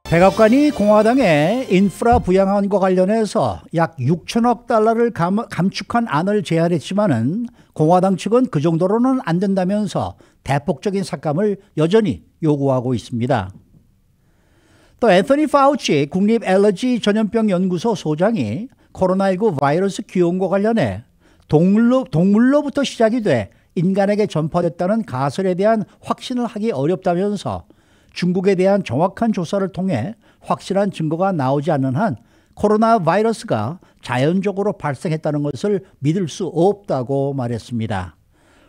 백악관이 공화당의 인프라 부양안과 관련해서 약 6천억 달러를 감축한 안을 제안했지만은 공화당 측은 그 정도로는 안 된다면서 대폭적인 삭감을 여전히 요구하고 있습니다. 또 앤서니 파우치 국립 알러지 전염병 연구소 소장이 코로나19 바이러스 기원과 관련해 동물로부터 시작이 돼 인간에게 전파됐다는 가설에 대한 확신을 하기 어렵다면서 중국에 대한 정확한 조사를 통해 확실한 증거가 나오지 않는 한 코로나 바이러스가 자연적으로 발생했다는 것을 믿을 수 없다고 말했습니다.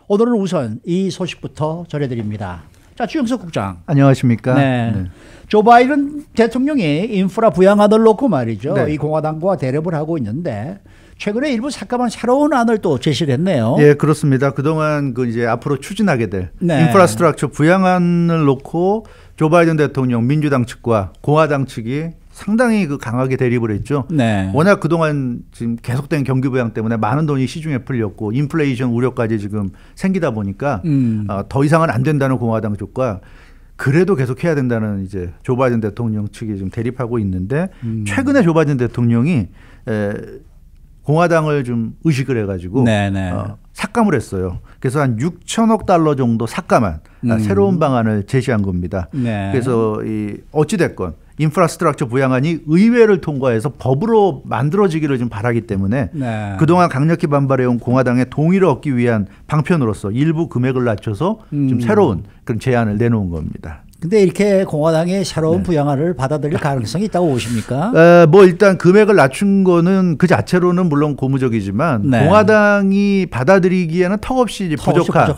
오늘은 우선 이 소식부터 전해드립니다. 자, 주영석 국장. 안녕하십니까. 네. 조 바이든 대통령이 인프라 부양안을 놓고 말이죠. 네. 이 공화당과 대립을 하고 있는데 최근에 일부 삭감한 새로운 안을 또 제시를 했네요. 예, 그렇습니다. 그동안 이제 앞으로 추진하게 될 네. 인프라스트럭처 부양안을 놓고 조 바이든 대통령 민주당 측과 공화당 측이 상당히 강하게 대립을 했죠. 네. 워낙 그동안 지금 계속된 경기 부양 때문에 많은 돈이 시중에 풀렸고 인플레이션 우려까지 지금 생기다 보니까 더 이상은 안 된다는 공화당 쪽과 그래도 계속 해야 된다는 이제 조 바이든 대통령 측이 지금 대립하고 있는데 최근에 조 바이든 대통령이 공화당을 좀 의식을 해가지고 삭감을 했어요. 그래서 한 6천억 달러 정도 삭감한 새로운 방안을 제시한 겁니다. 네. 그래서 어찌됐건 인프라스트럭처 부양안이 의회를 통과해서 법으로 만들어지기를 좀 바라기 때문에 그동안 강력히 반발해온 공화당의 동의를 얻기 위한 방편으로서 일부 금액을 낮춰서 좀 새로운 그런 제안을 내놓은 겁니다. 근데 이렇게 공화당의 새로운 부양안을 받아들일 가능성이 있다고 보십니까? 일단 금액을 낮춘 거는 그 자체로는 물론 고무적이지만 공화당이 받아들이기에는 턱없이 이제 부족하죠.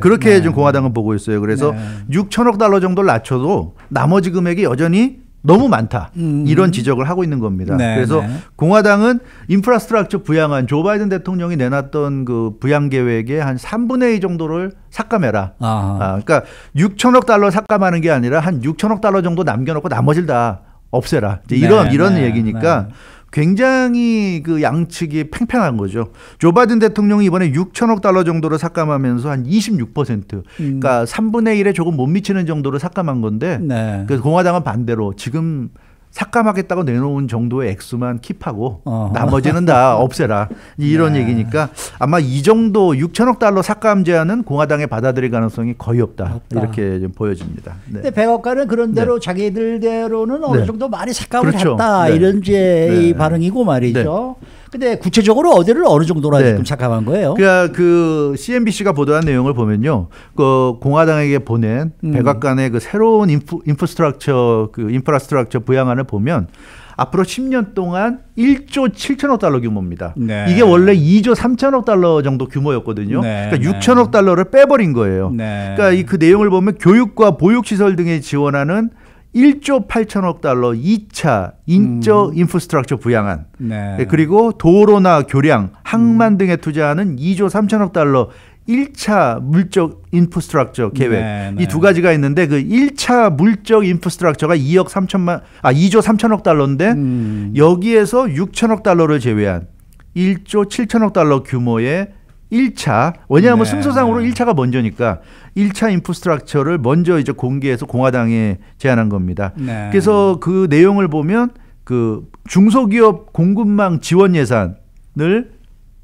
그렇게 좀 공화당은 보고 있어요. 그래서 6천억 달러 정도를 낮춰도 나머지 금액이 여전히 너무 많다. 이런 지적을 하고 있는 겁니다. 그래서 공화당은 인프라스트럭처 부양안 조 바이든 대통령이 내놨던 그 부양 계획의 한 3분의 2 정도를 삭감해라. 그러니까 6천억 달러 삭감하는 게 아니라 한 6천억 달러 정도 남겨놓고 나머지를 다 없애라. 이제 이런 얘기니까 굉장히 그 양측이 팽팽한 거죠. 조 바이든 대통령이 이번에 6천억 달러 정도를 삭감하면서 한 26%, 그러니까 3분의 1에 조금 못 미치는 정도로 삭감한 건데 그래서 공화당은 반대로 지금 삭감하겠다고 내놓은 정도의 액수만 킵하고 나머지는 다 없애라. 이런 얘기니까 아마 이 정도 6천억 달러 삭감 제안은 공화당에 받아들일 가능성이 거의 없다. 이렇게 좀 보여집니다. 근데 백악관은 그런 대로 자기들대로는 어느 정도 많이 삭감을 그렇죠. 했다. 이런 이 반응이고 말이죠. 근데 구체적으로 어느 정도나 지금 삭감한 거예요? 그러니까 그 CNBC가 보도한 내용을 보면요, 그 공화당에게 보낸 백악관의 그 새로운 인프라스트럭처 부양안을 보면 앞으로 10년 동안 1조 7천억 달러 규모입니다. 이게 원래 2조 3천억 달러 정도 규모였거든요. 그러니까 6천억 달러를 빼버린 거예요. 그러니까 그 내용을 보면 교육과 보육시설 등에 지원하는 1조 8천억 달러 2차 인적 인프라스트럭처 부양안, 그리고 도로나 교량, 항만 등에 투자하는 2조 3천억 달러 1차 물적 인프라스트럭처 계획, 이 두 가지가 있는데 그 1차 물적 인프라스트럭처가 2조 3천억 달러인데 여기에서 6천억 달러를 제외한 1조 7천억 달러 규모의 1차, 왜냐하면 순서상으로 1차가 먼저니까 1차 인프라스트럭처를 먼저 이제 공개해서 공화당에 제안한 겁니다. 그래서 그 내용을 보면 그 중소기업 공급망 지원 예산을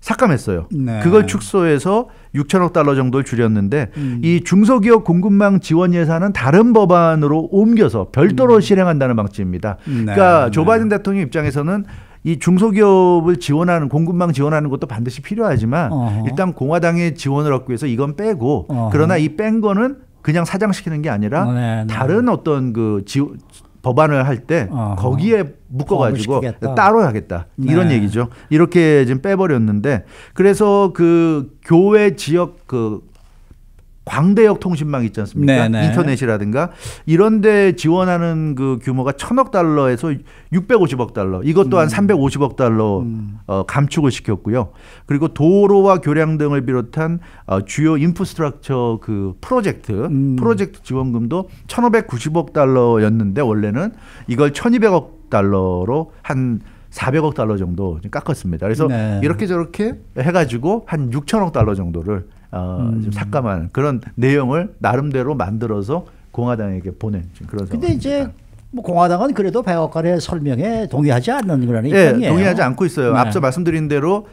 삭감했어요. 그걸 축소해서 6천억 달러 정도를 줄였는데 이 중소기업 공급망 지원 예산은 다른 법안으로 옮겨서 별도로 실행한다는 방침입니다. 그러니까 조 바이든 대통령 입장에서는 이 중소기업을 지원하는 공급망 지원하는 것도 반드시 필요하지만 일단 공화당의 지원을 얻기 위해서 이건 빼고 그러나 이 뺀 거는 그냥 사장시키는 게 아니라 다른 어떤 그 법안을 할 때 거기에 묶어가지고 따로 하겠다. 이런 얘기죠. 이렇게 지금 빼버렸는데 그래서 그 교외 지역 그 광대역 통신망 있지 않습니까? 인터넷이라든가 이런 데 지원하는 그 규모가 1,000억 달러에서 650억 달러. 이것 또한 350억 달러 감축을 시켰고요. 그리고 도로와 교량 등을 비롯한 주요 인프라스트럭처 그 프로젝트 지원금도 1,590억 달러였는데 원래는 이걸 1,200억 달러로 한 400억 달러 정도 깎았습니다. 그래서 이렇게 저렇게 해가지고 한 6천억 달러 정도를 좀 삭감하는 그런 내용을 나름대로 만들어서 공화당에게 보낸 그런 상황입니다. 근데 이제 뭐 공화당은 그래도 백악관의 설명에 동의하지 않는 그런 예, 입장이에요. 동의하지 않고 있어요. 네. 앞서 말씀드린 대로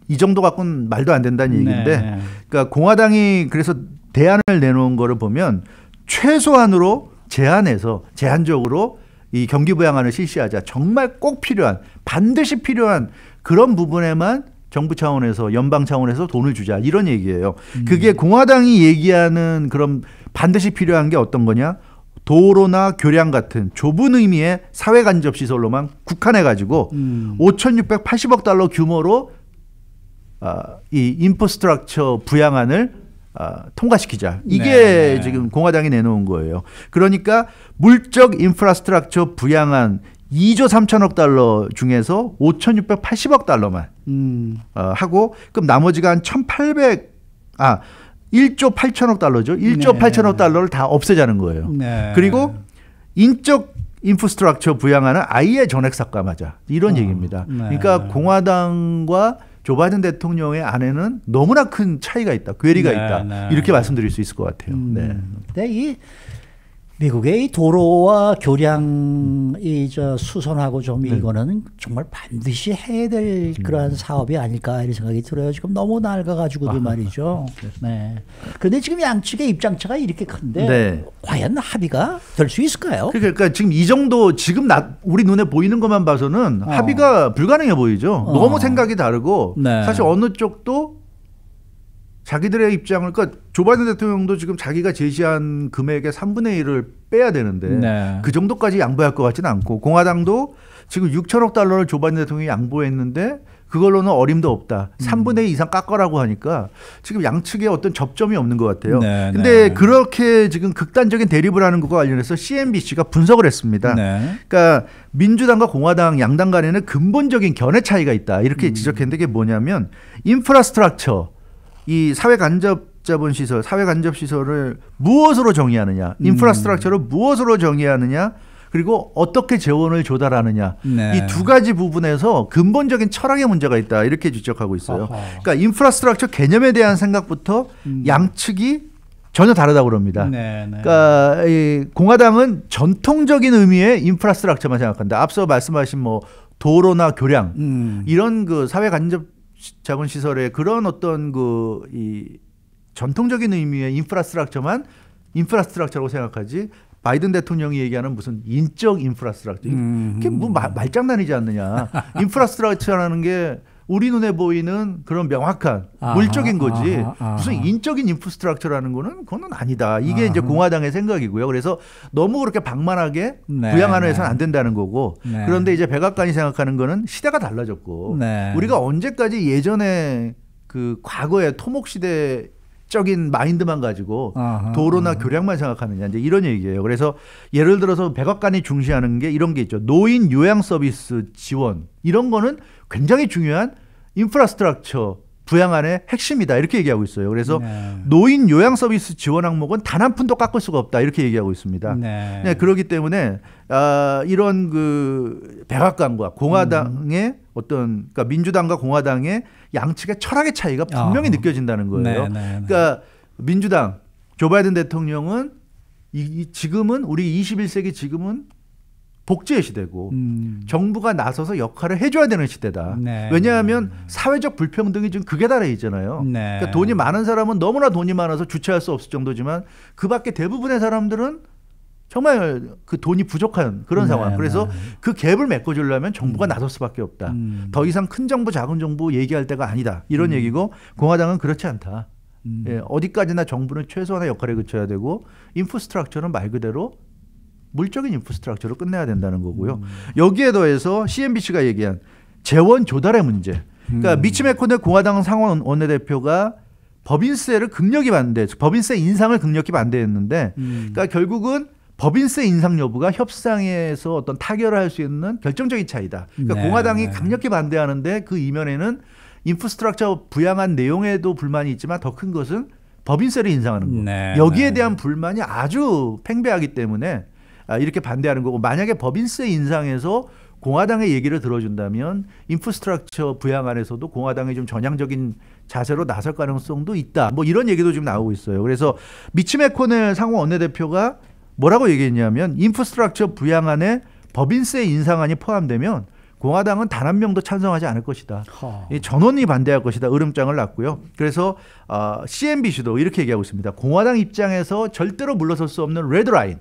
이 정도 갖고는 말도 안 된다는 얘기인데, 네. 그러니까 공화당이 그래서 대안을 내놓은 거를 보면 최소한으로 제한적으로 이 경기 부양안을 실시하자. 정말 꼭 필요한, 반드시 필요한 그런 부분에만 정부 차원에서, 연방 차원에서 돈을 주자, 이런 얘기예요. 그게 공화당이 얘기하는 그런 반드시 필요한 게 어떤 거냐? 도로나 교량 같은 좁은 의미의 사회 간접 시설로만 국한해 가지고 5,680억 달러 규모로 이 인프라스트럭처 부양안을 통과시키자. 이게 네. 지금 공화당이 내놓은 거예요. 그러니까 물적 인프라스트럭처 부양안 2조 3천억 달러 중에서 5,680억 달러만 하고, 그럼 나머지가 한 1조 8천억 달러죠. 1조 네. 8천억 달러를 다 없애자는 거예요. 네. 그리고 인적 인프라스트럭처 부양안은 아예 전액 삭감하자, 이런 얘기입니다. 네. 그러니까 공화당과 조 바이든 대통령의 안에는 너무나 큰 차이가 있다, 괴리가 네, 있다, 네. 이렇게 말씀드릴 수 있을 것 같아요. 네. 근데 이 미국의 이 도로와 교량 수선하고 좀 이거는 정말 반드시 해야 될 그러한 사업이 아닐까 이런 생각이 들어요. 지금 너무 낡아가지고도 말이죠. 네. 그런데 지금 양측의 입장차가 이렇게 큰데 네. 과연 합의가 될 수 있을까요? 그러니까 지금 이 정도 지금 우리 눈에 보이는 것만 봐서는 합의가 불가능해 보이죠. 너무 생각이 다르고 네. 사실 어느 쪽도 자기들의 입장을, 그러니까 조 바이든 대통령도 지금 자기가 제시한 금액의 3분의 1을 빼야 되는데 네. 그 정도까지 양보할 것 같지는 않고, 공화당도 지금 6천억 달러를 조 바이든 대통령이 양보했는데 그걸로는 어림도 없다. 3분의 2 이상 깎아라고 하니까 지금 양측에 어떤 접점이 없는 것 같아요. 네, 근데 네. 그렇게 지금 극단적인 대립을 하는 것과 관련해서 CNBC가 분석을 했습니다. 네. 그러니까 민주당과 공화당 양당 간에는 근본적인 견해 차이가 있다, 이렇게 지적했는데, 그게 뭐냐면 인프라스트럭처, 이 사회 간접 자본 시설, 사회 간접 시설을 무엇으로 정의하느냐, 인프라스트럭처를 무엇으로 정의하느냐, 그리고 어떻게 재원을 조달하느냐, 네. 이 두 가지 부분에서 근본적인 철학의 문제가 있다, 이렇게 지적하고 있어요. 어허. 그러니까 인프라스트럭처 개념에 대한 생각부터 양측이 전혀 다르다고 그럽니다. 네, 네. 그러니까 이 공화당은 전통적인 의미의 인프라스트럭처만 생각한다. 앞서 말씀하신 뭐 도로나 교량 이런 그 사회 간접 자본 시설의 그런 어떤 이 전통적인 의미의 인프라스트럭처라고 생각하지, 바이든 대통령이 얘기하는 무슨 인적 인프라스트럭처, 그게 뭐 말장난이지 않느냐. 인프라스트럭처라는 게 우리 눈에 보이는 그런 명확한 물적인 거지, 무슨 인적인 인프라스트럭처라는 그거는 아니다. 이게 이제 공화당의 생각이고요. 그래서 너무 그렇게 방만하게 네, 부양안을 네. 해서는 안 된다는 거고. 네. 그런데 이제 백악관이 생각하는 거는 시대가 달라졌고, 네. 우리가 언제까지 예전에 그 과거의 토목 시대적인 마인드만 가지고 도로나 교량만 생각하느냐, 이제 이런 얘기예요. 그래서 예를 들어서 백악관이 중시하는 게 이런 게 있죠. 노인 요양 서비스 지원, 이런 거는 굉장히 중요한 인프라스트럭처 부양안의 핵심이다, 이렇게 얘기하고 있어요. 그래서 네. 노인 요양 서비스 지원 항목은 단 한 푼도 깎을 수가 없다, 이렇게 얘기하고 있습니다. 네. 네, 그렇기 때문에 이런 그 백악관과 공화당의 그러니까 민주당과 공화당의 양측의 철학의 차이가 분명히 느껴진다는 거예요. 네, 네, 네. 그러니까 민주당 조 바이든 대통령은 지금은 우리 21세기 지금은 복지의 시대고 정부가 나서서 역할을 해줘야 되는 시대다. 네. 왜냐하면 사회적 불평등이 지금 극에 달해 있잖아요. 네. 그러니까 돈이 많은 사람은 너무나 돈이 많아서 주체할 수 없을 정도지만 그 밖에 대부분의 사람들은 정말 그 돈이 부족한 그런 상황. 그래서 그 갭을 메꿔주려면 정부가 나설 수밖에 없다. 더 이상 큰 정부 작은 정부 얘기할 때가 아니다, 이런 얘기고, 공화당은 그렇지 않다. 예, 어디까지나 정부는 최소한의 역할을 그쳐야 되고 인프라스트럭처는 말 그대로 물적인 인프라스트럭처로 끝내야 된다는 거고요. 여기에 더해서 CNBC가 얘기한 재원 조달의 문제. 그러니까 미치 매코넬 공화당 상원 원내대표가 법인세를 극력히 반대, 법인세 인상을 극력히 반대했는데, 그러니까 결국은 법인세 인상 여부가 협상에서 어떤 타결을 할 수 있는 결정적인 차이다. 그러니까 네, 공화당이 네. 강력히 반대하는데 그 이면에는 인프라스트럭처 부양한 내용에도 불만이 있지만 더 큰 것은 법인세를 인상하는 거. 네, 여기에 네. 대한 불만이 아주 팽배하기 때문에 이렇게 반대하는 거고, 만약에 법인세 인상에서 공화당의 얘기를 들어준다면 인프라스트럭처 부양안에서도 공화당이 좀 전향적인 자세로 나설 가능성도 있다. 뭐 이런 얘기도 지금 나오고 있어요. 그래서 미치 매코넬 상원 원내대표가 뭐라고 얘기했냐면 인프스트럭처 부양안에 법인세 인상안이 포함되면 공화당은 단 한 명도 찬성하지 않을 것이다. 전원이 반대할 것이다. 으름장을 놨고요. 그래서 CNBC도 이렇게 얘기하고 있습니다. 공화당 입장에서 절대로 물러설 수 없는 레드라인.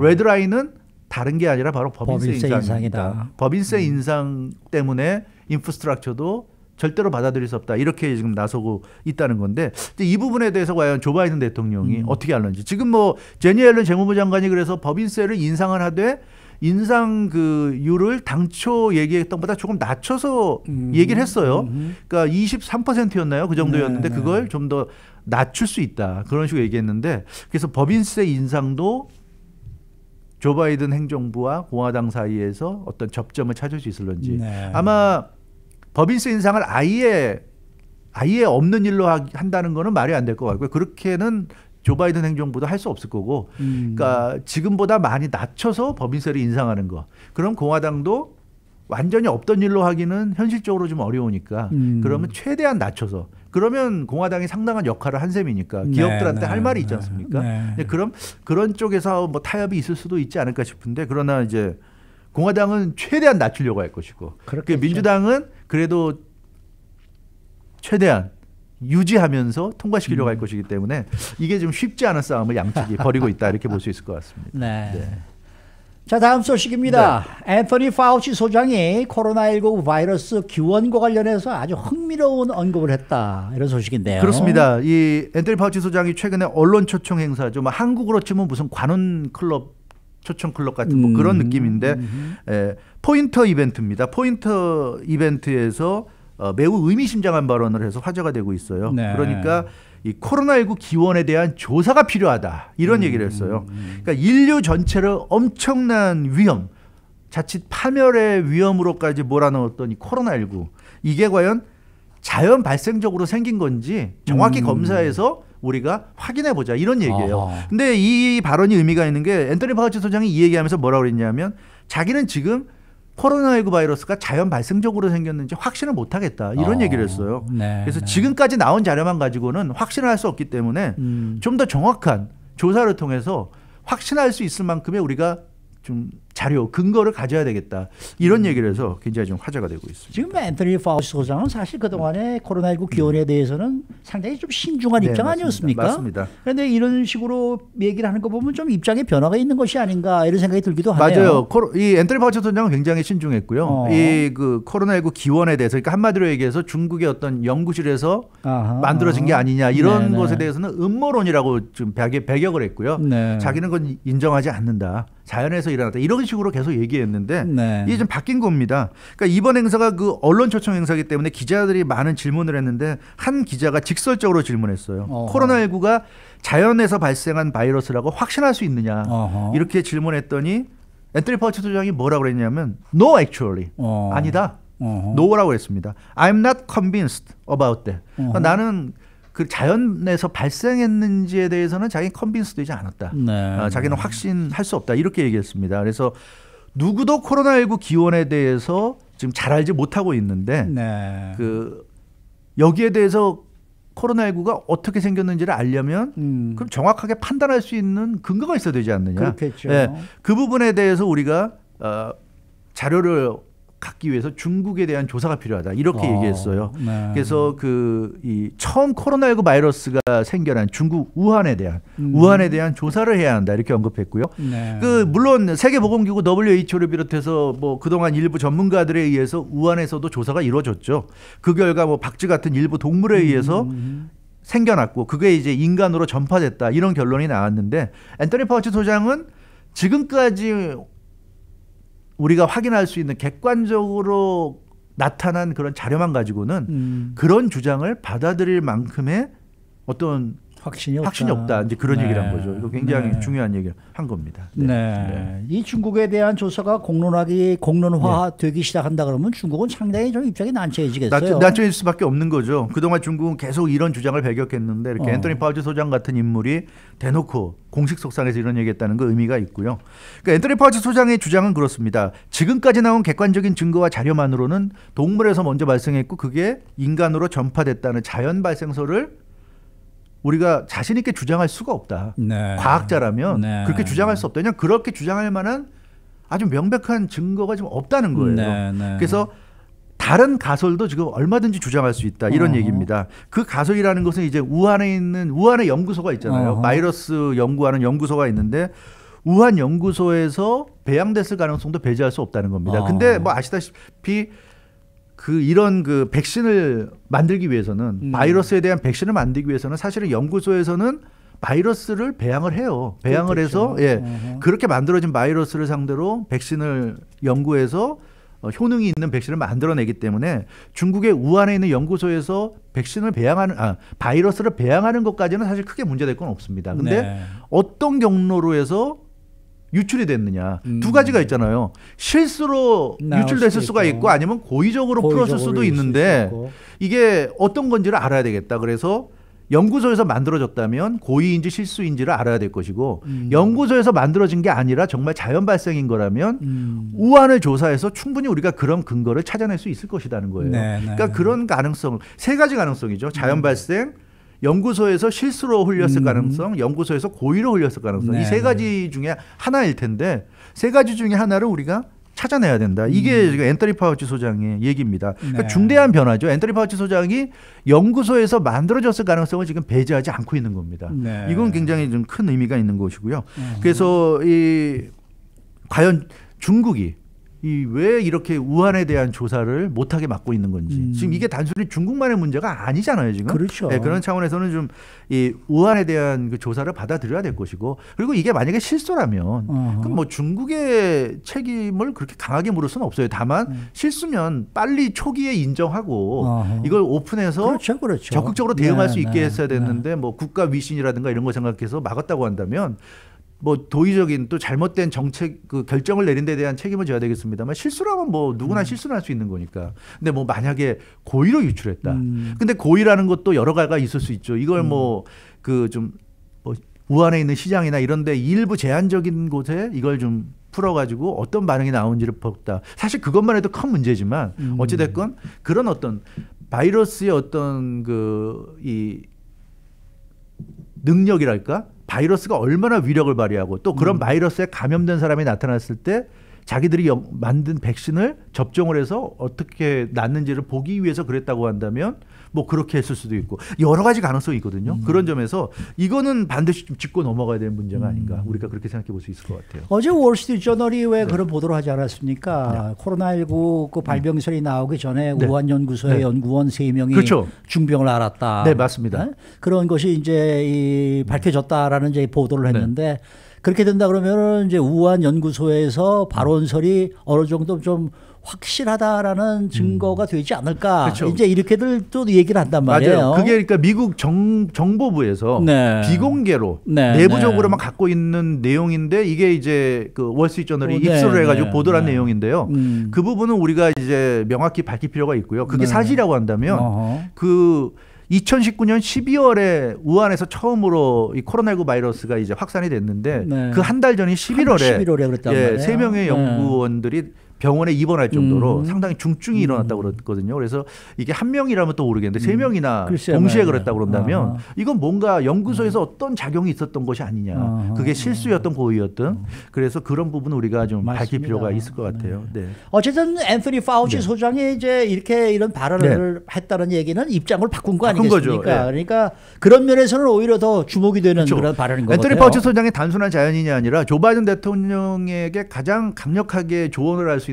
레드라인은 다른 게 아니라 바로 법인세 인상이다. 법인세 인상 때문에 인프스트럭처도 절대로 받아들일 수 없다. 이렇게 지금 나서고 있다는 건데 이 부분에 대해서 과연 조 바이든 대통령이 어떻게 할는지. 지금 뭐 제니 옐런 재무부 장관이 그래서 법인세를 인상을 하되 인상 율을 당초 얘기했던 것보다 조금 낮춰서 얘기를 했어요. 그러니까 23%였나요? 그 정도였는데 그걸 좀 더 낮출 수 있다. 그런 식으로 얘기했는데 그래서 법인세 인상도 조 바이든 행정부와 공화당 사이에서 어떤 접점을 찾을 수 있을런지. 아마 법인세 인상을 아예 없는 일로 한다는 거는 말이 안 될 것 같고요. 그렇게는 조 바이든 행정부도 할 수 없을 거고, 그러니까 지금보다 많이 낮춰서 법인세를 인상하는 거. 그럼 공화당도 완전히 없던 일로 하기는 현실적으로 좀 어려우니까, 그러면 최대한 낮춰서. 그러면 공화당이 상당한 역할을 한 셈이니까 기업들한테 할 말이 있지 않습니까? 그럼 그런 쪽에서 뭐 타협이 있을 수도 있지 않을까 싶은데, 그러나 이제 공화당은 최대한 낮추려고 할 것이고, 민주당은 그래도 최대한 유지하면서 통과시키려고 할 것이기 때문에 이게 좀 쉽지 않은 싸움을 양측이 벌이고 있다 이렇게 볼 수 있을 것 같습니다. 자, 다음 소식입니다. 앤서니 파우치 소장이 코로나19 바이러스 기원과 관련해서 아주 흥미로운 언급을 했다. 이런 소식인데요. 그렇습니다. 이 앤서니 파우치 소장이 최근에 언론 초청 행사죠. 뭐 한국으로 치면 무슨 관훈 클럽 초청 클럽 같은 뭐 그런 느낌인데 포인터 이벤트입니다. 포인터 이벤트에서 매우 의미심장한 발언을 해서 화제가 되고 있어요. 그러니까 이 코로나19 기원에 대한 조사가 필요하다. 이런 얘기를 했어요. 그러니까 인류 전체를 엄청난 위험, 자칫 파멸의 위험으로까지 몰아넣었던 이 코로나19. 이게 과연 자연 발생적으로 생긴 건지 정확히 검사해서 우리가 확인해 보자. 이런 얘기예요. 근데 이 발언이 의미가 있는 게 앤서니 파우치 소장이 이 얘기하면서 뭐라고 그랬냐면 자기는 지금 코로나19 바이러스가 자연 발생적으로 생겼는지 확신을 못 하겠다. 이런 얘기를 했어요. 그래서 지금까지 나온 자료만 가지고는 확신을 할 수 없기 때문에 좀 더 정확한 조사를 통해서 확신할 수 있을 만큼의 우리가 좀 자료, 근거를 가져야 되겠다. 이런 얘기를 해서 굉장히 좀 화제가 되고 있습니다. 지금 앤서니 파우치 소장은 사실 그동안에 코로나19 기원에 대해서는 상당히 좀 신중한 입장 아니었습니까? 맞습니다. 그런데 이런 식으로 얘기를 하는 거 보면 좀 입장에 변화가 있는 것이 아닌가 이런 생각이 들기도 하네요. 맞아요. 이 앤서니 파우치 소장은 굉장히 신중했고요. 이 그 코로나19 기원에 대해서, 그러니까 한마디로 얘기해서 중국의 어떤 연구실에서 만들어진 게 아니냐 이런 것에 대해서는 음모론이라고 좀 배격을 했고요. 자기는 그건 인정하지 않는다. 자연에서 일어났다. 이런 식으로 계속 얘기했는데 이게 좀 바뀐 겁니다. 그러니까 이번 행사가 그 언론 초청 행사이기 때문에 기자들이 많은 질문을 했는데 한 기자가 직설적으로 질문했어요. 코로나19가 자연에서 발생한 바이러스라고 확신할 수 있느냐. 이렇게 질문했더니 앤서니 파우치 소장이 뭐라고 그랬냐면 No actually. 아니다. No라고 했습니다. I'm not convinced about that. 그러니까 나는 그 자연에서 발생했는지에 대해서는 자기는 컨빈스 되지 않았다. 자기는 확신할 수 없다. 이렇게 얘기했습니다. 그래서 누구도 코로나19 기원에 대해서 지금 잘 알지 못하고 있는데 그 여기에 대해서 코로나19가 어떻게 생겼는지를 알려면 그럼 정확하게 판단할 수 있는 근거가 있어야 되지 않느냐. 그렇겠죠. 그 부분에 대해서 우리가 자료를 갖기 위해서 중국에 대한 조사가 필요하다. 이렇게 얘기했어요. 그래서 이 처음 코로나19 바이러스가 생겨난 중국 우한에 대한 조사를 해야 한다. 이렇게 언급했고요. 물론 세계보건기구 WHO를 비롯해서 뭐 그동안 일부 전문가들에 의해서 우한에서도 조사가 이루어졌죠. 그 결과 뭐 박쥐 같은 일부 동물에 의해서 생겨났고 그게 이제 인간으로 전파됐다. 이런 결론이 나왔는데 앤서니 파우치 소장은 지금까지 우리가 확인할 수 있는 객관적으로 나타난 그런 자료만 가지고는 그런 주장을 받아들일 만큼의 어떤 확신이 없다. 이제 그런 얘기를 한 거죠. 이거 굉장히 중요한 얘기를 한 겁니다. 이 중국에 대한 조사가 공론화되기 시작한다 그러면 중국은 상당히 좀 입장이 난처해지겠어요. 난처해질 수밖에 없는 거죠. 그동안 중국은 계속 이런 주장을 배격했는데 이렇게 앤서니 파우치 소장 같은 인물이 대놓고 공식 석상에서 이런 얘기했다는 거 의미가 있고요. 그러니까 앤서니 파우치 소장의 주장은 그렇습니다. 지금까지 나온 객관적인 증거와 자료만으로는 동물에서 먼저 발생했고 그게 인간으로 전파됐다는 자연 발생설을 우리가 자신 있게 주장할 수가 없다. 네. 과학자라면 네. 그렇게 주장할 수 없다. 그냥 그렇게 주장할 만한 아주 명백한 증거가 지금 없다는 거예요. 네, 네. 그래서 다른 가설도 지금 얼마든지 주장할 수 있다 이런 얘기입니다. 그 가설이라는 것은 이제 우한의 연구소가 있잖아요. 바이러스 연구하는 연구소가 있는데 우한 연구소에서 배양됐을 가능성도 배제할 수 없다는 겁니다. 근데 뭐 아시다시피 이런 백신을 만들기 위해서는 바이러스에 대한 백신을 만들기 위해서는 사실은 연구소에서는 바이러스를 배양을 해요. 배양을 그렇겠죠. 해서 그렇게 만들어진 바이러스를 상대로 백신을 연구해서 효능이 있는 백신을 만들어내기 때문에 중국의 우한에 있는 연구소에서 바이러스를 배양하는 것까지는 사실 크게 문제될 건 없습니다. 근데 네. 어떤 경로로 해서 유출이 됐느냐 두 가지가 있잖아요. 실수로 유출됐을 수가 있고 아니면 고의적으로 풀었을 수도 있는데 이게 어떤 건지를 알아야 되겠다. 그래서 연구소에서 만들어졌다면 고의인지 실수인지를 알아야 될 것이고 연구소에서 만들어진 게 아니라 정말 자연 발생인 거라면 우한을 조사해서 충분히 우리가 그런 근거를 찾아낼 수 있을 것이라는 거예요. 네, 그러니까 그런 가능성 세 가지 가능성이죠. 자연 발생, 연구소에서 실수로 흘렸을 가능성, 연구소에서 고의로 흘렸을 가능성. 이 세 가지 중에 하나일 텐데 세 가지 중에 하나를 우리가 찾아내야 된다. 이게 지금 앤서니 파우치 소장의 얘기입니다. 그러니까 중대한 변화죠. 앤서니 파우치 소장이 연구소에서 만들어졌을 가능성을 지금 배제하지 않고 있는 겁니다. 네. 이건 굉장히 좀 큰 의미가 있는 것이고요. 그래서 과연 중국이 왜 이렇게 우한에 대한 조사를 못하게 막고 있는 건지 지금 이게 단순히 중국만의 문제가 아니잖아요 지금. 그렇죠. 네, 그런 차원에서는 좀 이 우한에 대한 그 조사를 받아들여야 될 것이고 그리고 이게 만약에 실수라면 그럼 뭐 중국의 책임을 그렇게 강하게 물을 수는 없어요. 다만 실수면 빨리 초기에 인정하고 이걸 오픈해서 그렇죠. 적극적으로 대응할 수 있게 했어야 됐는데 뭐 국가 위신이라든가 이런 거 생각해서 막았다고 한다면 뭐 도의적인 또 잘못된 정책 결정을 내린 데 대한 책임을 져야 되겠습니다만 실수라면 뭐 누구나 실수를 할 수 있는 거니까. 근데 뭐 만약에 고의로 유출했다. 근데 고의라는 것도 여러 가지가 있을 수 있죠. 이걸 뭐 우한에 있는 시장이나 이런 데 일부 제한적인 곳에 이걸 좀 풀어가지고 어떤 반응이 나오는지를 보다. 사실 그것만 해도 큰 문제지만 어찌됐건 그런 어떤 바이러스의 어떤 이 능력이랄까? 바이러스가 얼마나 위력을 발휘하고 또 그런 바이러스에 감염된 사람이 나타났을 때 자기들이 만든 백신을 접종을 해서 어떻게 낫는지를 보기 위해서 그랬다고 한다면 뭐 그렇게 했을 수도 있고 여러 가지 가능성이 있거든요. 그런 점에서 이거는 반드시 좀 짚고 넘어가야 되는 문제가 아닌가. 우리가 그렇게 생각해 볼 수 있을 것 같아요. 어제 월스트리트저널이 왜 그런 보도를 하지 않았습니까? 코로나19 그 발병설이 나오기 전에 우한 연구소의 연구원 3명이 그렇죠. 중병을 앓았다. 네, 맞습니다. 그런 것이 이제 밝혀졌다라는 이제 보도를 했는데 그렇게 된다 그러면은 이제 우한 연구소에서 발언설이 어느 정도 좀 확실하다라는 증거가 되지 않을까. 그렇죠. 이제 이렇게들 또 얘기를 한단 말이에요. 맞아요. 그게 그러니까 미국 정보부에서 비공개로 내부적으로만 갖고 있는 내용인데 이게 이제 그 월스트리트저널이 입수를 해가지고 보도를 한 내용인데요. 그 부분은 우리가 이제 명확히 밝힐 필요가 있고요. 그게 사실이라고 한다면 2019년 12월에 우한에서 처음으로 이 코로나19 바이러스가 이제 확산이 됐는데 그 한 달 전인 11월에 그랬단 말이에요. 3명의 연구원들이 병원에 입원할 정도로 상당히 중증이 일어났다고 그랬거든요. 그래서 이게 한 명이라면 또 모르겠는데 3명이나 동시에 그랬다고 그런다면 이건 뭔가 연구소에서 어떤 작용이 있었던 것이 아니냐. 그게 실수였던 고의였던. 그래서 그런 부분 우리가 좀 밝힐 필요가 있을 것 같아요. 네. 어쨌든 앤서니 파우치 소장이 이제 이런 발언을 했다는 얘기는 입장을 바꾼 거 아니겠습니까? 그러니까 그런 면에서는 오히려 더 주목이 되는 그런 발언인 것 같아요. 앤서니 파우치 소장이 단순한 자연인이 아니라 조 바이든 대통령에게 가장 강력하게 조언을 할 수 있는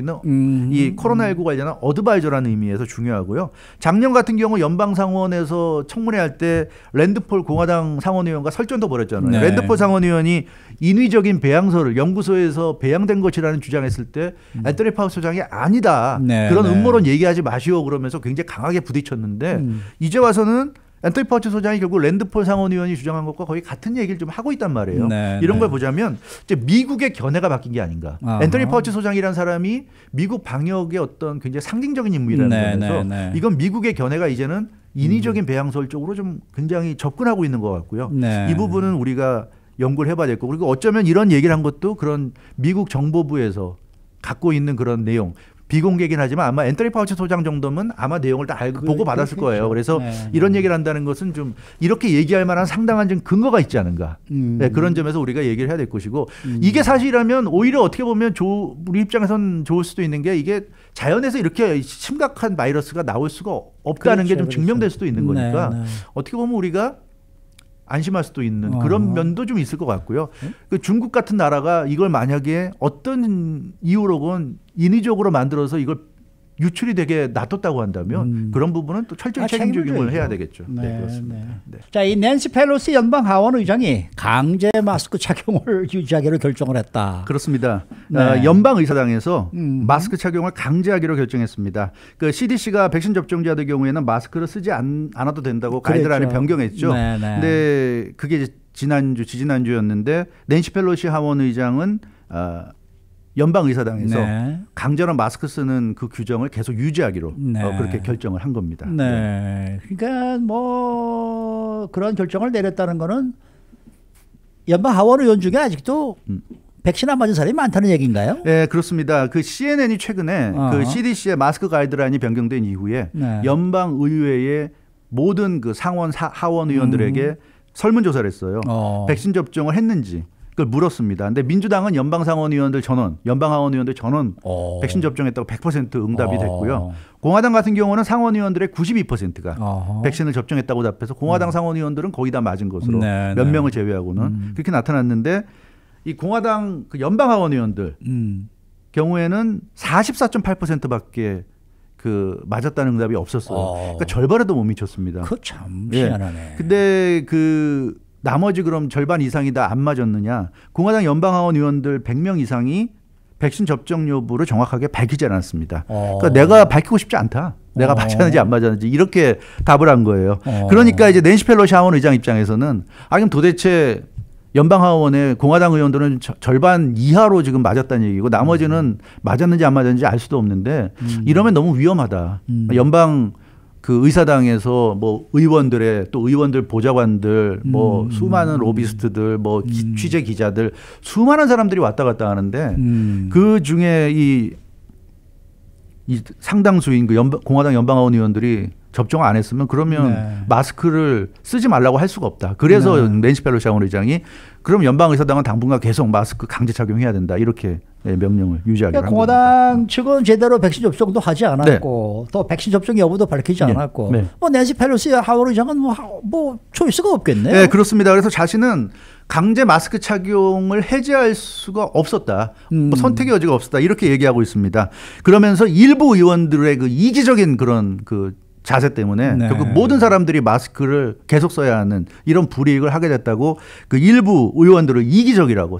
이 코로나19 관련한 어드바이저라는 의미에서 중요하고요. 작년 같은 경우 연방상원에서 청문회 할 때 랜드폴 공화당 상원의원과 설전도 벌였잖아요. 랜드폴 상원의원이 인위적인 배양설을 연구소에서 배양된 것이라는 주장했을 때 앤서니 파우치 소장이 아니다. 그런 음모론 얘기하지 마시오 그러면서 굉장히 강하게 부딪혔는데 이제 와서는 앤서니 파우치 소장이 결국 랜드폴 상원의원이 주장한 것과 거의 같은 얘기를 좀 하고 있단 말이에요. 이런 걸 보자면 이제 미국의 견해가 바뀐 게 아닌가. 앤서니 파우치 소장이라는 사람이 미국 방역의 어떤 굉장히 상징적인 인물이라는 점에서 이건 미국의 견해가 이제는 인위적인 배양설 쪽으로 좀 굉장히 접근하고 있는 것 같고요. 이 부분은 우리가 연구를 해봐야 될 거고 그리고 어쩌면 이런 얘기를 한 것도 그런 미국 정보부에서 갖고 있는 그런 내용 비공개긴 하지만 아마 앤서니 파우치 소장 정도면 아마 내용을 다 알고 보고 받았을 거예요. 그래서 네. 이런 얘기를 한다는 것은 좀 이렇게 얘기할 만한 상당한 좀 근거가 있지 않은가. 네, 그런 점에서 우리가 얘기를 해야 될 것이고 이게 사실이라면 오히려 어떻게 보면 우리 입장에선 좋을 수도 있는 게 이게 자연에서 이렇게 심각한 바이러스가 나올 수가 없다는 게 좀 증명될 수도 있는 거니까 네, 네. 어떻게 보면 우리가 안심할 수도 있는 그런 면도 좀 있을 것 같고요. 그 중국 같은 나라가 이걸 만약에 어떤 이유로건 인위적으로 만들어서 이걸 유출이 되게 놔뒀다고 한다면 그런 부분은 또 철저히 책임 적용을 해야 되겠죠. 네, 네, 그렇습니다. 네. 네. 자, 이 낸시 펠로시 연방 하원 의장이 강제 마스크 착용을 유지하기로 결정을 했다. 그렇습니다. 네. 연방 의사당에서 마스크 착용을 강제하기로 결정했습니다. 그 CDC가 백신 접종자들 경우에는 마스크를 쓰지 않아도 된다고 가이드라인을 그랬죠. 변경했죠. 네, 네. 근데 그게 이제 지지난주였는데 낸시 펠로시 하원 의장은 연방 의사당에서 네. 강제로 마스크 쓰는 그 규정을 계속 유지하기로 네. 그렇게 결정을 한 겁니다. 네. 그러니까 뭐 그런 결정을 내렸다는 거는 연방 하원 의원 중에 아직도 백신 안 맞은 사람이 많다는 얘기인가요? 네, 그렇습니다. 그 CNN이 최근에 그 CDC의 마스크 가이드라인이 변경된 이후에 네. 연방 의회의 모든 그 상원 하원 의원들에게 설문조사를 했어요. 백신 접종을 했는지 그걸 물었습니다. 근데 민주당은 연방 상원 의원들 전원, 연방 하원 의원들 전원 백신 접종했다고 100% 응답이 됐고요. 공화당 같은 경우는 상원 의원들의 92%가 백신을 접종했다고 답해서 공화당 상원 의원들은 거의 다 맞은 것으로 네, 몇 네. 명을 제외하고는 그렇게 나타났는데 이 공화당 그 연방 하원 의원들 경우에는 44.8%밖에 그 맞았다는 응답이 없었어요. 그러니까 절반에도 못 미쳤습니다. 그 참 희한하네. 근데 그 나머지 그럼 절반 이상이 다 안 맞았느냐? 공화당 연방 하원 의원들 100명 이상이 백신 접종 여부를 정확하게 밝히지 않았습니다. 그러니까 내가 밝히고 싶지 않다. 내가 맞았는지 안 맞았는지 이렇게 답을 한 거예요. 그러니까 이제 낸시 펠로시 하원 의장 입장에서는 그럼 도대체 연방 하원의 공화당 의원들은 절반 이하로 지금 맞았다는 얘기고 나머지는 맞았는지 안 맞았는지 알 수도 없는데 이러면 너무 위험하다. 연방 그 의사당에서 뭐 의원들의 또 의원들 보좌관들 뭐 수많은 로비스트들 뭐 취재 기자들 수많은 사람들이 왔다 갔다 하는데 그 중에 이 상당수인 그 공화당 연방하원 의원들이 접종 안 했으면 그러면 네. 마스크를 쓰지 말라고 할 수가 없다. 그래서 낸시 펠로시 하원 의장이 그럼 연방 의사당은 당분간 계속 마스크 강제 착용해야 된다. 이렇게 명령을 유지하기로 한 겁니다. 공화당 측은 제대로 백신 접종도 하지 않았고 또 백신 접종 여부도 밝히지 않았고 뭐 낸시 펠로시 하원 의장은 뭐 초이스가 없겠네요. 네, 그렇습니다. 그래서 자신은 강제 마스크 착용을 해제할 수가 없었다. 뭐 선택의 여지가 없었다. 이렇게 얘기하고 있습니다. 그러면서 일부 의원들의 그 이기적인 그런 그 자세 때문에 결국 모든 사람들이 마스크를 계속 써야 하는 이런 불이익을 하게 됐다고 그 일부 의원들을 이기적이라고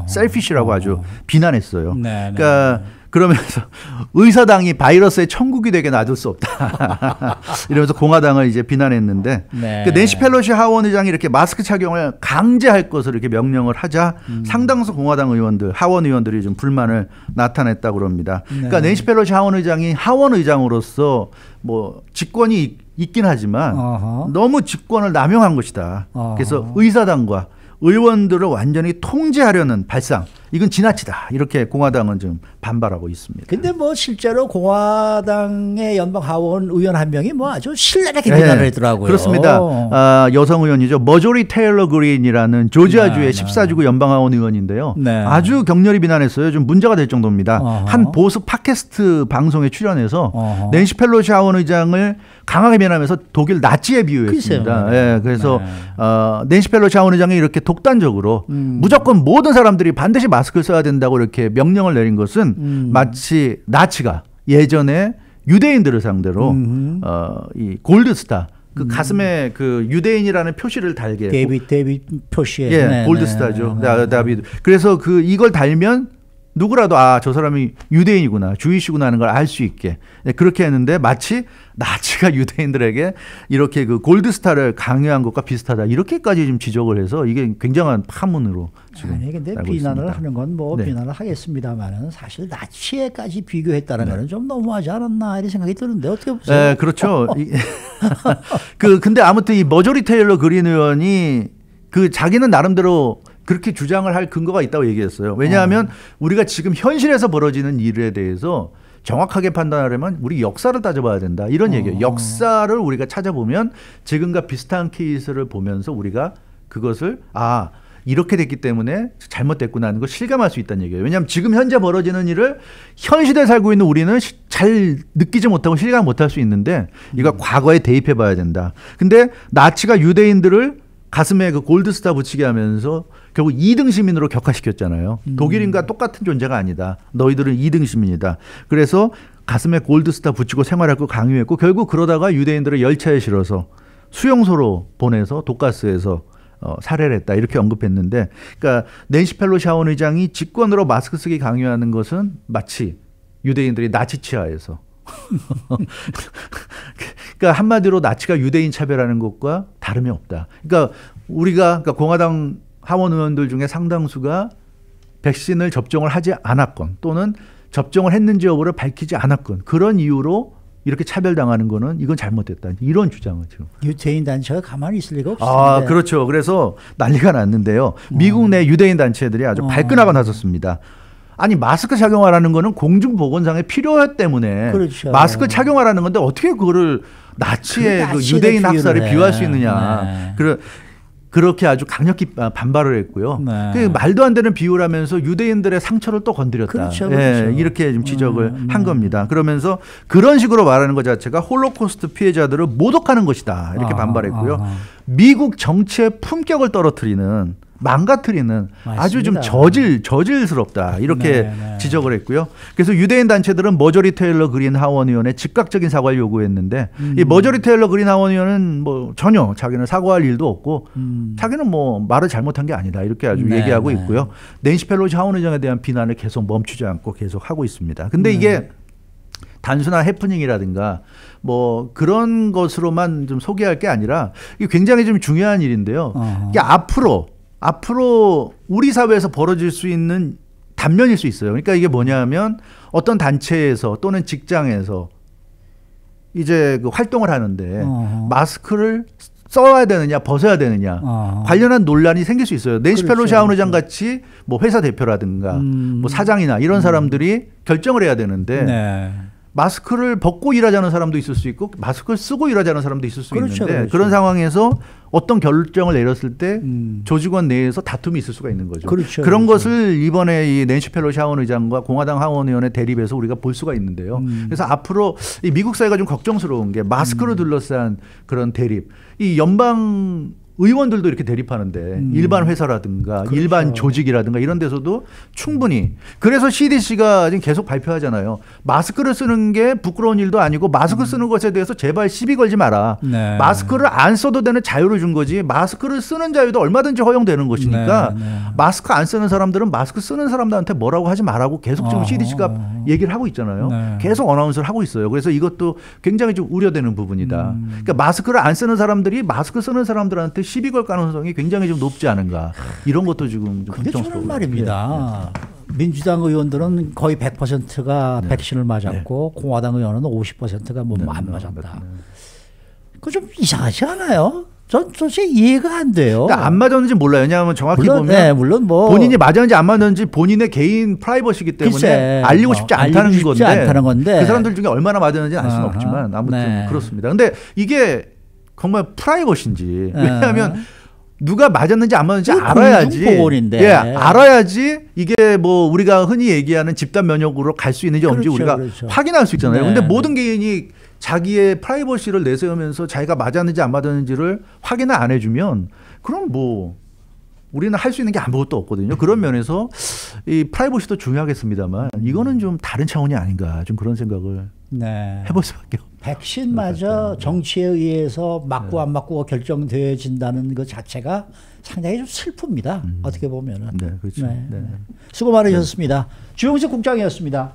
셀피시라고 아주 비난했어요. 그러니까 그러면서 의사당이 바이러스의 천국이 되게 놔둘 수 없다. 이러면서 공화당을 이제 비난했는데 그 낸시 펠로시 하원 의장이 이렇게 마스크 착용을 강제할 것을 이렇게 명령을 하자 상당수 공화당 의원들, 하원 의원들이 좀 불만을 나타냈다고 그럽니다. 그러니까 낸시 펠로시 하원 의장이 하원 의장으로서 뭐 직권이 있긴 하지만 너무 직권을 남용한 것이다. 그래서 의사당과 의원들을 완전히 통제하려는 발상 이건 지나치다 이렇게 공화당은 좀 반발하고 있습니다. 근데 뭐 실제로 공화당의 연방 하원 의원 한 명이 뭐 아주 신랄하게 비난을 했더라고요. 그렇습니다. 여성 의원이죠. 머조리 테일러 그린이라는 조지아주의 14주구 연방 하원 의원인데요. 아주 격렬히 비난했어요. 좀 문제가 될 정도입니다. 한 보수 팟캐스트 방송에 출연해서 낸시 펠로시 하원 의장을 강하게 비난하면서 독일 나치에 비유했습니다. 그래서 낸시 펠로시 하원 의장이 이렇게 독단적으로 무조건 모든 사람들이 반드시 마스크를 써야 된다고 이렇게 명령을 내린 것은 마치 나치가 예전에 유대인들을 상대로 이 골드스타 그 가슴에 그 유대인이라는 표시를 달게 데이빗 표시에 골드스타죠. 다비드. 그래서 그 이걸 달면 누구라도 저 사람이 유대인이구나, 주이시구나 하는 걸 알 수 있게 그렇게 했는데 마치 나치가 유대인들에게 이렇게 그 골드스타를 강요한 것과 비슷하다 이렇게까지 좀 지적을 해서 이게 굉장한 파문으로 지금 아니 근데 알고 비난을 있습니다. 하는 건 뭐 비난을 하겠습니다만은 사실 나치에까지 비교했다는 거는 좀 너무하지 않았나 이런 생각이 드는데 어떻게 보세요? 네, 그렇죠. 근데 아무튼 이 머조리 테일러 그린 의원이 그 자기는 나름대로 그렇게 주장을 할 근거가 있다고 얘기했어요. 왜냐하면 우리가 지금 현실에서 벌어지는 일에 대해서 정확하게 판단하려면 우리 역사를 따져봐야 된다. 이런 얘기예요. 역사를 우리가 찾아보면 지금과 비슷한 케이스를 보면서 우리가 그것을 이렇게 됐기 때문에 잘못됐구나 하는 걸 실감할 수 있다는 얘기예요. 왜냐하면 지금 현재 벌어지는 일을 현 시대에 살고 있는 우리는 잘 느끼지 못하고 실감 못할 수 있는데 이거 과거에 대입해 봐야 된다. 근데 나치가 유대인들을 가슴에 그 골드스타 붙이게 하면서 결국 2등 시민으로 격화시켰잖아요. 독일인과 똑같은 존재가 아니다. 너희들은 2등 시민이다. 그래서 가슴에 골드스타 붙이고 생활할 거 강요했고 결국 그러다가 유대인들을 열차에 실어서 수용소로 보내서 독가스에서 살해를 했다. 이렇게 언급했는데 그러니까 낸시 펠로시 하원 의장이 직권으로 마스크 쓰기 강요하는 것은 마치 유대인들이 나치 치하에서 그러니까 한마디로 나치가 유대인 차별하는 것과 다름이 없다. 그러니까 그러니까 공화당 하원 의원들 중에 상당수가 백신을 접종을 하지 않았건 또는 접종을 했는지 여부를 밝히지 않았건 그런 이유로 이렇게 차별당하는 거는 이건 잘못됐다. 이런 주장을 지금. 유대인 단체가 가만히 있을 리가 없습니다. 그렇죠. 그래서 난리가 났는데요. 미국 내 유대인 단체들이 아주 발끈하고 나섰습니다. 아니 마스크 착용하라는 거는 공중보건상의 필요 때문에 그렇죠. 마스크 착용하라는 건데 어떻게 그거를 나치의 그 유대인 학살에 비유할 수 있느냐. 그렇게 아주 강력히 반발을 했고요. 그 말도 안 되는 비유를 하면서 유대인들의 상처를 또 건드렸다. 그렇죠. 이렇게 좀 지적을 한 겁니다. 그러면서 그런 식으로 말하는 것 자체가 홀로코스트 피해자들을 모독하는 것이다. 이렇게 반발했고요. 미국 정치의 품격을 떨어뜨리는 망가뜨리는 맞습니다. 아주 좀 저질스럽다 이렇게 지적을 했고요. 그래서 유대인 단체들은 머저리 테일러 그린 하원 의원의 즉각적인 사과를 요구했는데 이 머저리 테일러 그린 하원 의원은 뭐 전혀 자기는 사과할 일도 없고 자기는 뭐 말을 잘못한 게 아니다 이렇게 아주 얘기하고 있고요. 낸시 펠로시 하원 의장에 대한 비난을 계속 멈추지 않고 계속 하고 있습니다. 근데 이게 단순한 해프닝이라든가 뭐 그런 것으로만 좀 소개할 게 아니라 이게 굉장히 좀 중요한 일인데요. 이게 앞으로 우리 사회에서 벌어질 수 있는 단면일 수 있어요. 그러니까 이게 뭐냐면 어떤 단체에서 또는 직장에서 이제 그 활동을 하는데 마스크를 써야 되느냐 벗어야 되느냐 관련한 논란이 생길 수 있어요. 낸시 펠로시 하원 의장 같이 뭐 회사 대표라든가 뭐 사장이나 이런 사람들이 결정을 해야 되는데 마스크를 벗고 일하자는 사람도 있을 수 있고 마스크를 쓰고 일하자는 사람도 있을 수 있는데 그런 상황에서 어떤 결정을 내렸을 때 조직원 내에서 다툼이 있을 수가 있는 거죠. 그런 것을 이번에 이 낸시 펠로시 하원 의장과 공화당 하원 의원의 대립에서 우리가 볼 수가 있는데요. 그래서 앞으로 이 미국 사회가 좀 걱정스러운 게 마스크를 둘러싼 그런 대립. 이 연방 의원들도 이렇게 대립하는데 일반 회사라든가 일반 조직이라든가 이런 데서도 충분히 그래서 CDC가 지금 계속 발표하잖아요. 마스크를 쓰는 게 부끄러운 일도 아니고 마스크 쓰는 것에 대해서 제발 시비 걸지 마라. 마스크를 안 써도 되는 자유를 준 거지 마스크를 쓰는 자유도 얼마든지 허용되는 것이니까 마스크 안 쓰는 사람들은 마스크 쓰는 사람들한테 뭐라고 하지 말라고 계속 지금 CDC가 얘기를 하고 있잖아요. 계속 어나운스를 하고 있어요. 그래서 이것도 굉장히 좀 우려되는 부분이다. 그러니까 마스크를 안 쓰는 사람들이 마스크 쓰는 사람들한테 시비 걸 가능성이 굉장히 좀 높지 않은가 이런 것도 지금 좀 근데 저는 말입니다. 민주당 의원들은 거의 100%가 백신을 맞았고 공화당 의원은 50%가 뭐 안 맞았다. 그거 좀 이상하지 않아요? 전 솔직히 이해가 안 돼요. 그러니까 안 맞았는지 몰라요. 왜냐하면 정확히 보면 물론 뭐 본인이 맞았는지 안 맞았는지 본인의 개인 프라이버시이기 때문에 글쎄, 알리고 싶지 않다는 건데 그 사람들 중에 얼마나 맞았는지 알 수는 없지만 아무튼 그렇습니다. 근데 이게 정말 프라이버시인지 왜냐하면 누가 맞았는지 안 맞았는지 알아야지. 알아야지 이게 뭐 우리가 흔히 얘기하는 집단 면역으로 갈 수 있는지 없는지 우리가 확인할 수 있잖아요. 근데 모든 개인이 자기의 프라이버시를 내세우면서 자기가 맞았는지 안 맞았는지를 확인을 안 해주면 그럼 뭐 우리는 할 수 있는 게 아무것도 없거든요. 그런 면에서 이 프라이버시도 중요하겠습니다만 이거는 좀 다른 차원이 아닌가 좀 그런 생각을 해볼 수밖에 없어요. 백신마저 정치에 의해서 맞고 안 맞고 결정되어진다는 것 자체가 상당히 좀 슬픕니다. 어떻게 보면은. 그렇죠. 수고 많으셨습니다. 주영석 국장이었습니다.